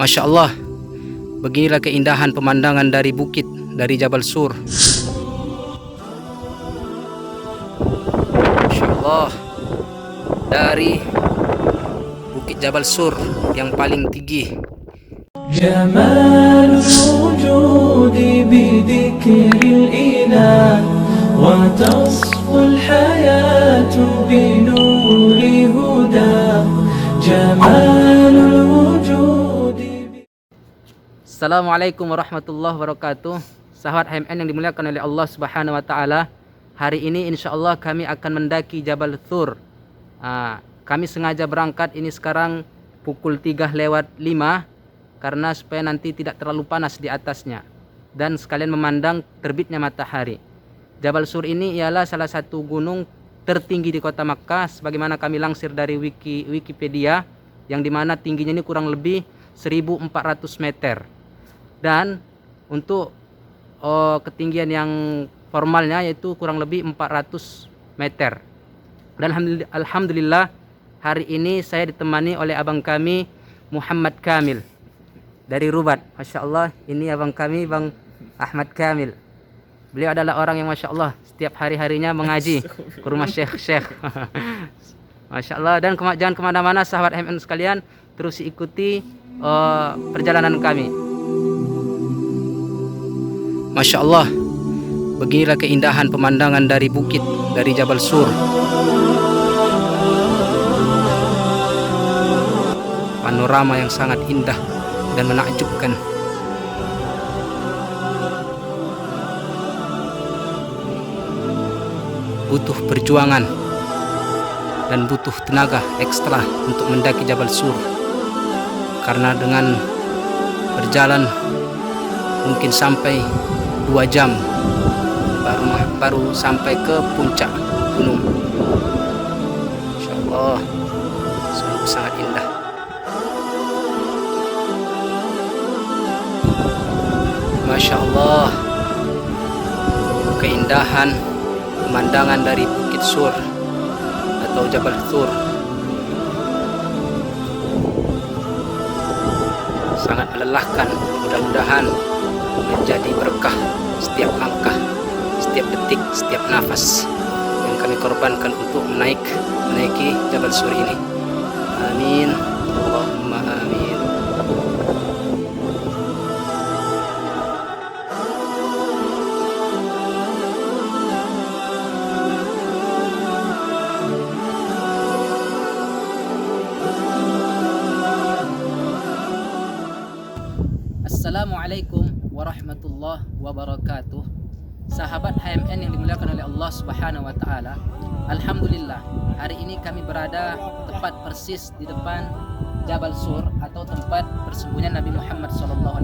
Masya Allah, beginilah keindahan pemandangan dari bukit, dari Jabal Sur. Masya Allah, dari bukit Jabal Sur yang paling tinggi. جمال الوجود بذكر الإله وتصفو الحياة بنور هداه جمال الوجود. Assalamualaikum warahmatullahi wabarakatuh. Sahabat HMN yang dimuliakan oleh Allah Subhanahu wa taala. Hari ini insya Allah kami akan mendaki Jabal Sur. Kami sengaja berangkat ini sekarang pukul 3:05 karena supaya nanti tidak terlalu panas di atasnya dan sekalian memandang terbitnya matahari. Jabal Sur ini ialah salah satu gunung tertinggi di kota Makkah sebagaimana kami lansir dari Wikipedia, yang dimana tingginya ini kurang lebih 1400 meter. Dan untuk ketinggian yang formalnya yaitu kurang lebih 400 meter. Dan alhamdulillah hari ini saya ditemani oleh abang kami Muhammad Kamil dari Rubat. Masya Allah, ini abang kami Bang Ahmad Kamil. Beliau adalah orang yang Masya Allah setiap hari-harinya mengaji ke rumah syekh-syekh. Masya Allah. Dan jangan kemana-mana sahabat HMN sekalian, terus ikuti perjalanan kami. Masya Allah, beginilah keindahan pemandangan dari bukit, dari Jabal Sur. Panorama yang sangat indah dan menakjubkan. Butuh perjuangan dan butuh tenaga ekstra untuk mendaki Jabal Sur, karena dengan berjalan mungkin sampai 2 jam baru sampai ke puncak gunung. Insya Allah sungguh sangat indah. Masya Allah, keindahan pemandangan dari Bukit Sur atau Jabal Sur sangat melelahkan. Mudah-mudahan menjadi berkah setiap langkah, setiap detik, setiap nafas yang kami korbankan untuk menaiki Jabal Sur ini. Amin, Allahumma amin. Assalamualaikum warahmatullahi wabarakatuh. Sahabat HMN yang dimuliakan oleh Allah Subhanahu wa taala. Alhamdulillah, hari ini kami berada tepat persis di depan Jabal Sur atau tempat persembunyian Nabi Muhammad SAW.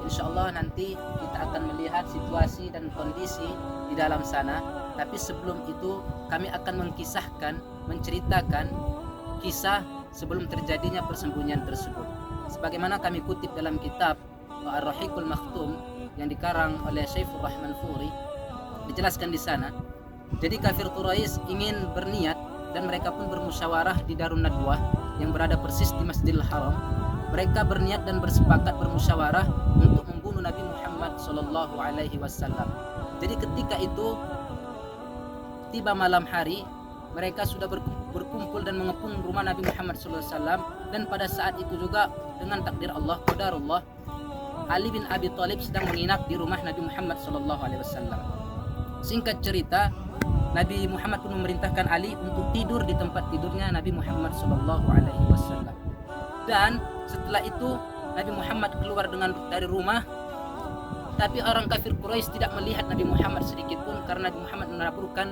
Insyaallah nanti kita akan melihat situasi dan kondisi di dalam sana. Tapi sebelum itu kami akan menceritakan kisah sebelum terjadinya persembunyian tersebut. Sebagaimana kami kutip dalam kitab Ar-Rahiqul Makhtum yang dikarang oleh Syaifur Rahman Furi, dijelaskan di sana. Jadi kafir Quraisy ingin berniat dan mereka pun bermusyawarah di Darun Nadwah yang berada persis di Masjidil Haram. Mereka berniat dan bersepakat bermusyawarah untuk membunuh Nabi Muhammad sallallahu alaihi wasallam. Jadi ketika itu tiba malam hari, mereka sudah berkumpul dan mengepung rumah Nabi Muhammad SAW. Dan pada saat itu juga dengan takdir Allah, qadarullah, Ali bin Abi Thalib sedang menginap di rumah Nabi Muhammad SAW. Singkat cerita, Nabi Muhammad pun memerintahkan Ali untuk tidur di tempat tidurnya Nabi Muhammad SAW. Dan setelah itu Nabi Muhammad keluar dari rumah. Tapi orang kafir Quraisy tidak melihat Nabi Muhammad sedikit pun, karena Nabi Muhammad menaburkan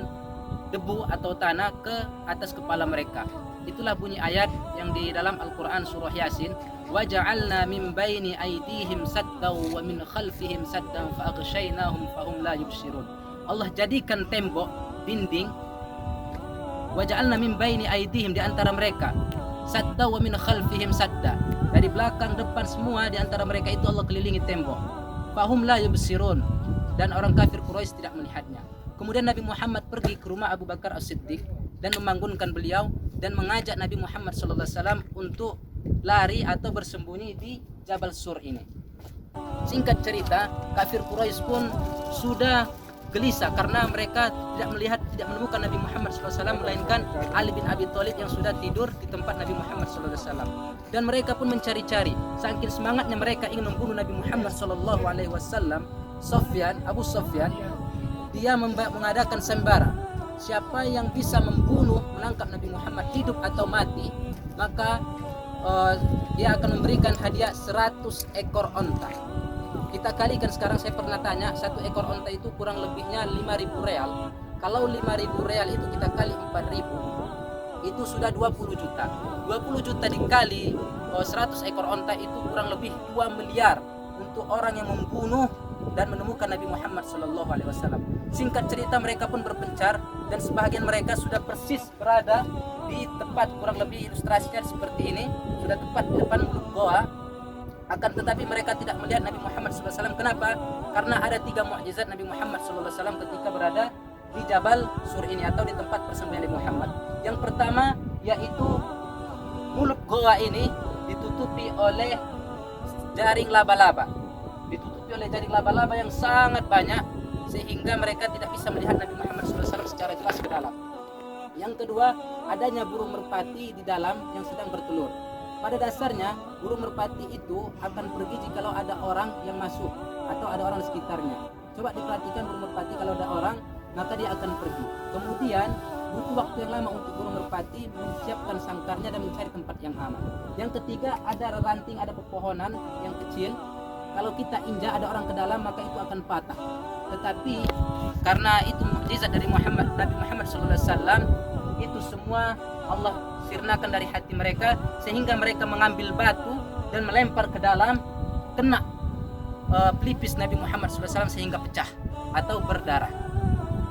debu atau tanah ke atas kepala mereka. Itulah bunyi ayat yang di dalam Al-Quran surah Yasin, وَجَعَلْنَا مِنْ بَيْنِ أَيْدِيهِمْ سَدًّا وَمِنْ خَلْفِهِمْ سَدًّا فَأَغْشَيْنَاهُمْ فَهُمْ لَا يُبْصِرُونَ. Allah jadikan tembok, dinding, وَجَعَلْنَا مِنْ بَيْنِ أَيْدِيهِمْ, di antara mereka, سَدًّا وَمِنْ خَلْفِهِمْ سَدًّا, dari belakang, depan, semua di antara mereka itu Allah kelilingi tembok. فَهُمْ لَا يُبْصِرُونَ, dan orang kafir Quraisy tidak melihatnya. Kemudian Nabi Muhammad pergi ke rumah Abu Bakar As-Siddiq dan membangunkan beliau dan mengajak Nabi Muhammad SAW untuk lari atau bersembunyi di Jabal Sur ini. Singkat cerita, kafir Quraisy pun sudah gelisah karena mereka tidak menemukan Nabi Muhammad SAW, melainkan Ali bin Abi Thalib yang sudah tidur di tempat Nabi Muhammad SAW. Dan mereka pun mencari-cari. Saking semangatnya mereka ingin membunuh Nabi Muhammad SAW, Abu Sufyan, dia mengadakan sembara. Siapa yang bisa menangkap Nabi Muhammad hidup atau mati, maka dia akan memberikan hadiah 100 ekor onta. Kita kalikan sekarang, saya pernah tanya, satu ekor onta itu kurang lebihnya 5.000 real. Kalau 5.000 real itu kita kali 4.000, itu sudah 20 juta. 20 juta dikali 100 ekor onta itu kurang lebih 2 miliar untuk orang yang membunuh dan menemukan Nabi Muhammad SAW. Singkat cerita, mereka pun berpencar dan sebahagian mereka sudah persis berada di tempat, kurang lebih ilustrasinya seperti ini, sudah tepat di depan mulut goa. Akan tetapi mereka tidak melihat Nabi Muhammad SAW. Kenapa? Karena ada 3 mukjizat Nabi Muhammad SAW ketika berada di Jabal Sur ini atau di tempat persembunyian Nabi Muhammad. Yang pertama yaitu mulut goa ini ditutupi oleh jaring laba-laba. Ditutupi oleh jaring laba-laba yang sangat banyak sehingga mereka tidak bisa melihat Nabi Muhammad SAW secara jelas ke dalam. Yang kedua, adanya burung merpati di dalam yang sedang bertelur. Pada dasarnya burung merpati itu akan pergi jikalau ada orang yang masuk atau ada orang di sekitarnya. Coba diperhatikan burung merpati, kalau ada orang maka dia akan pergi. Kemudian butuh waktu yang lama untuk burung merpati menyiapkan sangkarnya dan mencari tempat yang aman. Yang ketiga, ada ranting, ada pepohonan yang kecil. Kalau kita injak ada orang ke dalam maka itu akan patah. Tetapi karena itu mukjizat dari Nabi Muhammad SAW, itu semua Allah sirnakan dari hati mereka sehingga mereka mengambil batu dan melempar ke dalam, kena pelipis Nabi Muhammad SAW sehingga pecah atau berdarah.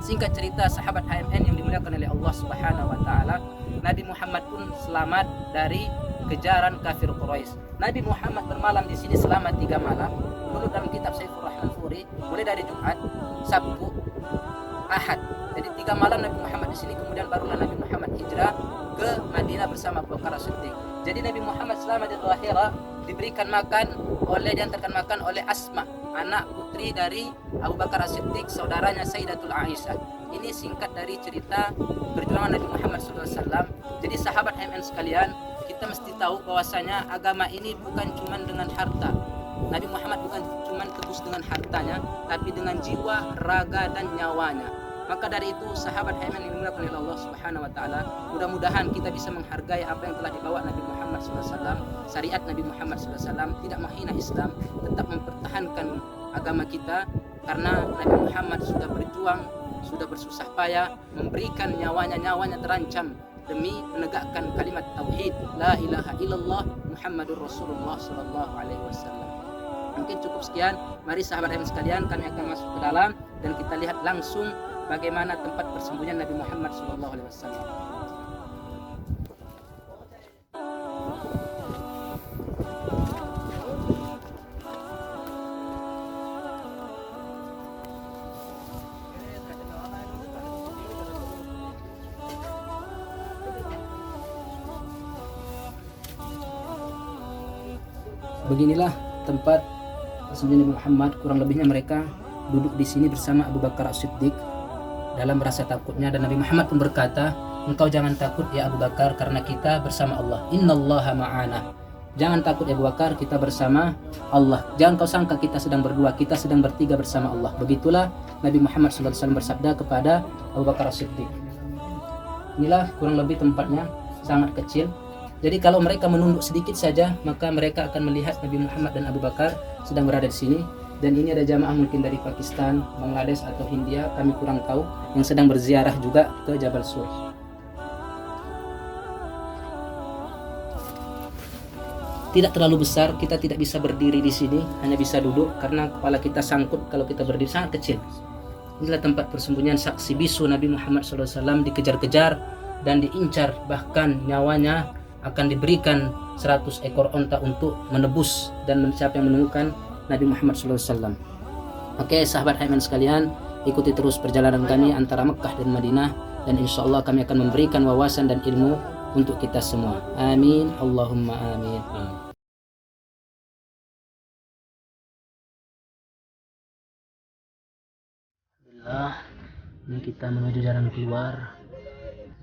Singkat cerita, sahabat HMN yang dimuliakan oleh Allah Subhanahu wa taala, Nabi Muhammad pun selamat dari kejaran kafir Quraisy. Nabi Muhammad bermalam di sini selama 3 malam. Menurut dalam kitab Saifur Rahman Furi, mulai dari Jumat, Sabtu, Ahad. Jadi 3 malam Nabi Muhammad di sini, kemudian barulah Nabi Muhammad hijrah ke Madinah bersama Abu Bakar As-Siddiq. Jadi Nabi Muhammad selama di Dhahirah diantarkan makan oleh Asma, anak putri dari Abu Bakar As-Siddiq, saudaranya Sayyidatul Aisyah. Ini singkat dari cerita perjuangan Nabi Muhammad SAW. Jadi sahabat MN sekalian, kita mesti tahu bahwasanya agama ini bukan cuma dengan harta. Nabi Muhammad bukan cuma tebus dengan hartanya, tapi dengan jiwa, raga dan nyawanya. Maka dari itu sahabat HMN yang dimuliakan oleh Allah Subhanahu wa taala, mudah-mudahan kita bisa menghargai apa yang telah dibawa Nabi Muhammad SAW, syariat Nabi Muhammad SAW, tidak menghina Islam, tetap mempertahankan agama kita, karena Nabi Muhammad sudah berjuang, sudah bersusah payah, memberikan nyawanya terancam demi menegakkan kalimat tauhid la ilaha illallah Muhammadur Rasulullah sallallahu alaihi wasallam. Mungkin cukup sekian. Mari sahabat HMN sekalian, kami akan masuk ke dalam dan kita lihat langsung bagaimana tempat persembunyian Nabi Muhammad sallallahu alaihi wasallam. Beginilah tempat persembunyian Nabi Muhammad. Kurang lebihnya mereka duduk di sini bersama Abu Bakar As-Siddiq dalam rasa takutnya, dan Nabi Muhammad pun berkata, engkau jangan takut ya Abu Bakar, karena kita bersama Allah. Innallaha ma'ana. Jangan takut ya Abu Bakar, kita bersama Allah. Jangan kau sangka kita sedang berdua, kita sedang bertiga bersama Allah. Begitulah Nabi Muhammad SAW bersabda kepada Abu Bakar As-Siddiq. Inilah kurang lebih tempatnya, sangat kecil. Jadi kalau mereka menunduk sedikit saja, maka mereka akan melihat Nabi Muhammad dan Abu Bakar sedang berada di sini. Dan ini ada jamaah mungkin dari Pakistan, Bangladesh atau India, kami kurang tahu, yang sedang berziarah juga ke Jabal Sur. Tidak terlalu besar, kita tidak bisa berdiri di sini, hanya bisa duduk karena kepala kita sangkut kalau kita berdiri, sangat kecil. Inilah tempat persembunyian saksi bisu Nabi Muhammad SAW, dikejar-kejar dan diincar, bahkan nyawanya akan diberikan 100 ekor onta untuk menebus dan siapa yang menemukan Nabi Muhammad SAW. Oke sahabat HMN sekalian, ikuti terus perjalanan kami antara Mekah dan Madinah, dan insya Allah kami akan memberikan wawasan dan ilmu untuk kita semua. Amin, Allahumma amin. Alhamdulillah, ini kita menuju jalan keluar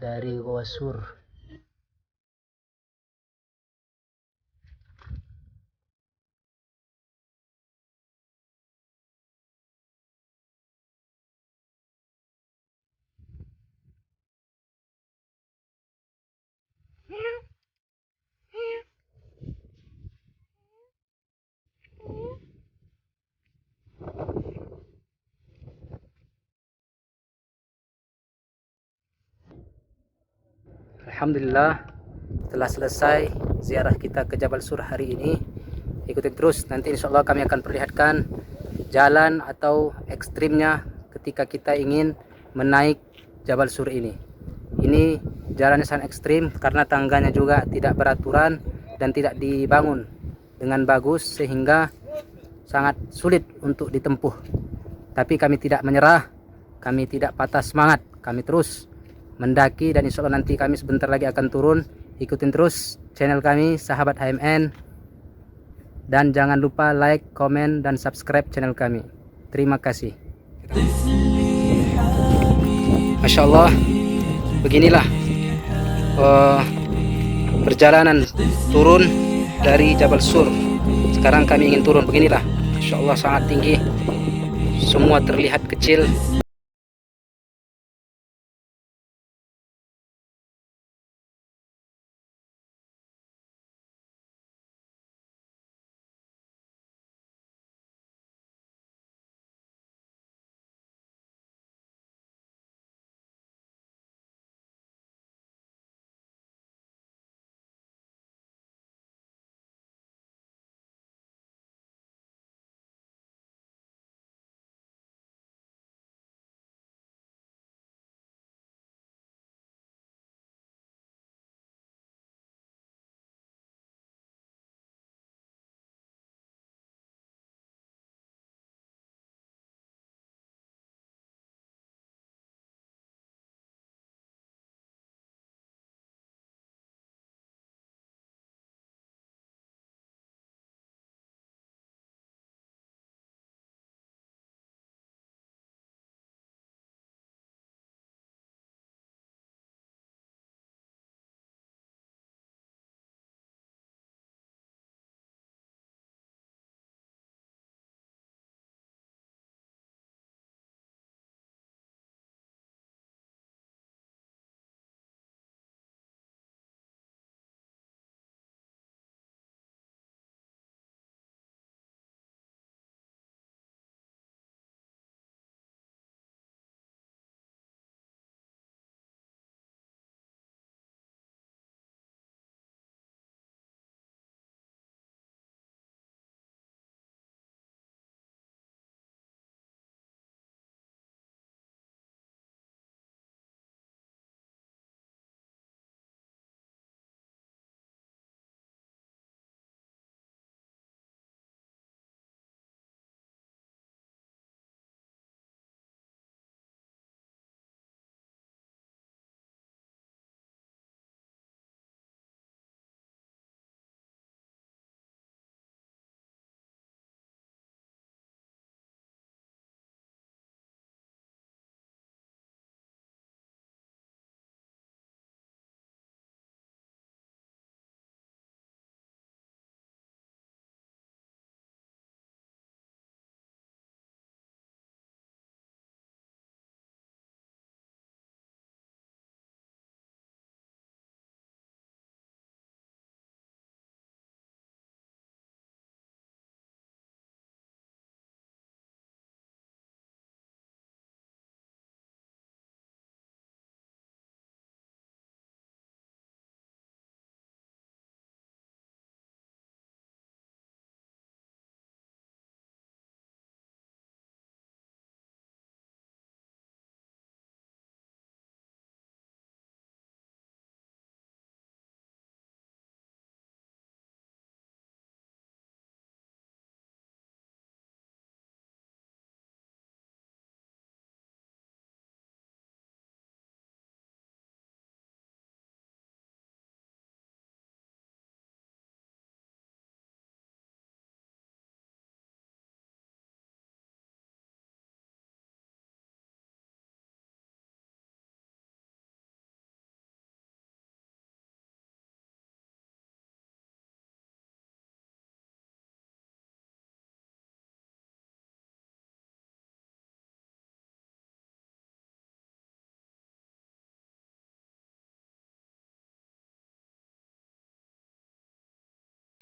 dari Goa Sur. Alhamdulillah, telah selesai ziarah kita ke Jabal Sur hari ini. Ikuti terus, nanti insya Allah kami akan perlihatkan jalan atau ekstrimnya ketika kita ingin menaik Jabal Sur ini. Ini jalannya sangat ekstrim karena tangganya juga tidak beraturan dan tidak dibangun dengan bagus sehingga sangat sulit untuk ditempuh. Tapi kami tidak menyerah, kami tidak patah semangat, kami terus mendaki dan insya Allah nanti kami sebentar lagi akan turun. Ikutin terus channel kami Sahabat HMN dan jangan lupa like, komen, dan subscribe channel kami. Terima kasih. Masya Allah, beginilah perjalanan turun dari Jabal Sur. Sekarang kami ingin turun, beginilah. Masya Allah sangat tinggi, semua terlihat kecil.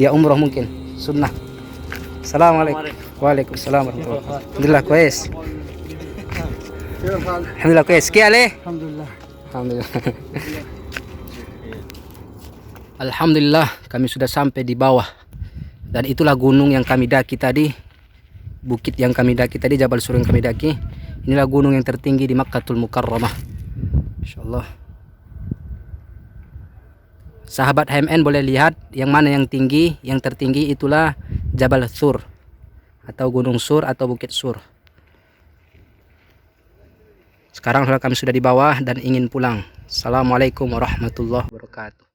Dia umroh mungkin sunnah. Assalamualaikum. Waalaikumsalam warahmatullahi wabarakatuh. Alhamdulillah kuis. Alhamdulillah kuis. Kiale. Alhamdulillah. Alhamdulillah. Alhamdulillah kami sudah sampai di bawah. Dan itulah gunung yang kami daki tadi. Bukit yang kami daki tadi, Jabal Sur yang kami daki. Inilah gunung yang tertinggi di Makkatul Mukarramah. Insyaallah. Sahabat HMN boleh lihat yang mana yang tinggi, yang tertinggi itulah Jabal Sur atau Gunung Sur atau Bukit Sur. Sekarang kami sudah di bawah dan ingin pulang. Assalamualaikum warahmatullahi wabarakatuh.